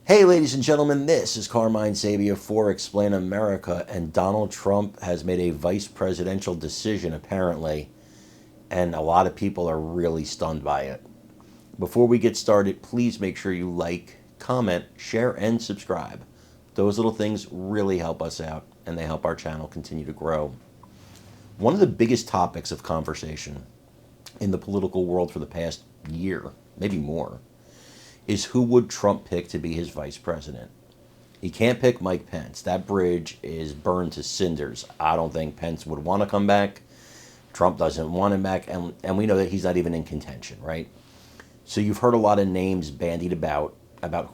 Hey, ladies and gentlemen, this is Carmine Sabia for Explain America, and Donald Trump has made a vice presidential decision, apparently, and a lot of people are really stunned by it. Before we get started, please make sure you like, comment, share, and subscribe. Those little things really help us out, and they help our channel continue to grow. One of the biggest topics of conversation in the political world for the past year, maybe more, is who would Trump pick to be his vice president? He can't pick Mike Pence. That bridge is burned to cinders. I don't think Pence would want to come back. Trump doesn't want him back, and we know that he's not even in contention, right? So you've heard a lot of names bandied about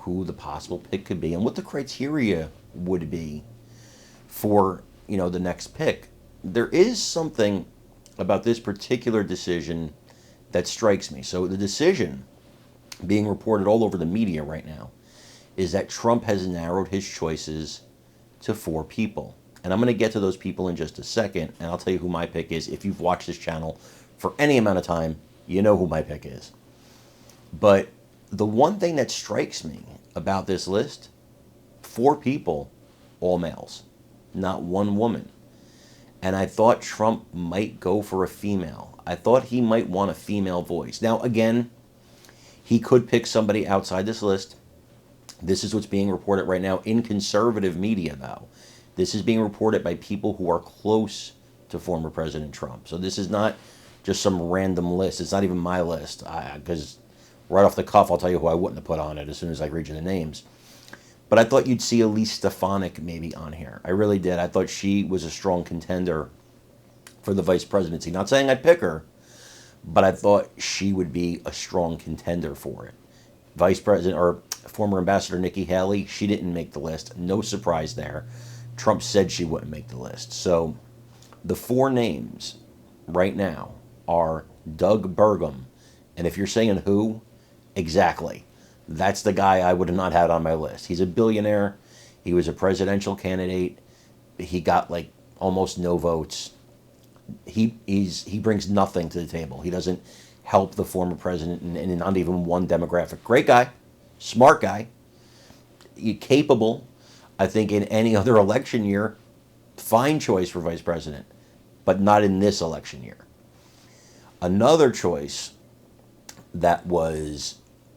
who the possible pick could be and what the criteria would be for, the next pick. There is something about this particular decision that strikes me. So the decision being reported all over the media right now is that Trump has narrowed his choices to 4 people. And I'm going to get to those people in just a second, and I'll tell you who my pick is. If you've watched this channel for any amount of time, you know who my pick is. But the one thing that strikes me about this list, 4 people, all males, not one woman. And I thought Trump might go for a female. I thought he might want a female voice. Now, again, he could pick somebody outside this list. This is what's being reported right now in conservative media, though. This is being reported by people who are close to former President Trump. So this is not just some random list. It's not even my list. Because right off the cuff, I'll tell you who I wouldn't have put on it as soon as I read you the names. But I thought you'd see Elise Stefanik maybe on here. I really did. I thought she was a strong contender for the vice presidency. Not saying I'd pick her, but I thought she would be a strong contender for it. Vice President or former Ambassador Nikki Haley, she didn't make the list. No surprise there. Trump said she wouldn't make the list. So the 4 names right now are Doug Burgum. And if you're saying who, exactly. That's the guy I would have not had on my list. He's a billionaire. He was a presidential candidate. He got almost no votes. He brings nothing to the table. He doesn't help the former president in not even one demographic. Great guy, smart guy, capable. I think in any other election year, fine choice for vice president, but not in this election year. Another choice that was,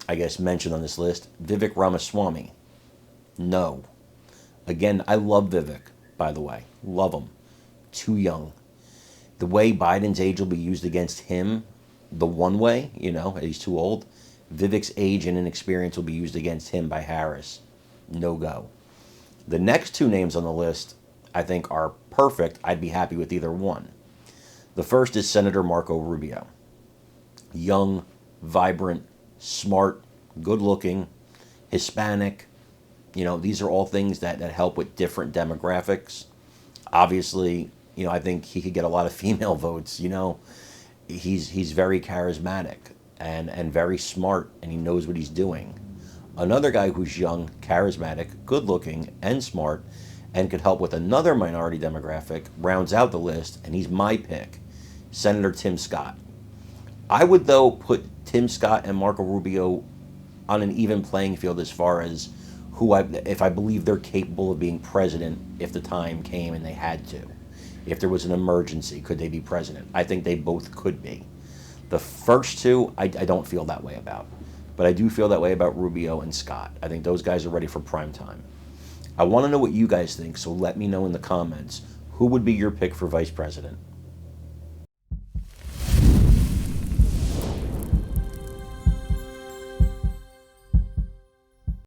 I guess, mentioned on this list, Vivek Ramaswamy. No. Again, I love Vivek, by the way. Love him. Too young. The way Biden's age will be used against him, the one way, he's too old. Vivek's age and inexperience will be used against him by Harris. No go. The next 2 names on the list, I think, are perfect. I'd be happy with either one. The first is Senator Marco Rubio. Young, vibrant, smart, good-looking, Hispanic. These are all things that help with different demographics. Obviously, I think he could get a lot of female votes. He's very charismatic and very smart, and he knows what he's doing. Another guy who's young, charismatic, good-looking, and smart, and could help with another minority demographic, rounds out the list, and he's my pick, Senator Tim Scott. I would, though, put Tim Scott and Marco Rubio on an even playing field as far as if I believe they're capable of being president if the time came and they had to. If there was an emergency, could they be president? I think they both could be. The first 2, I don't feel that way about. But I do feel that way about Rubio and Scott. I think those guys are ready for prime time. I want to know what you guys think, so let me know in the comments. Who would be your pick for vice president?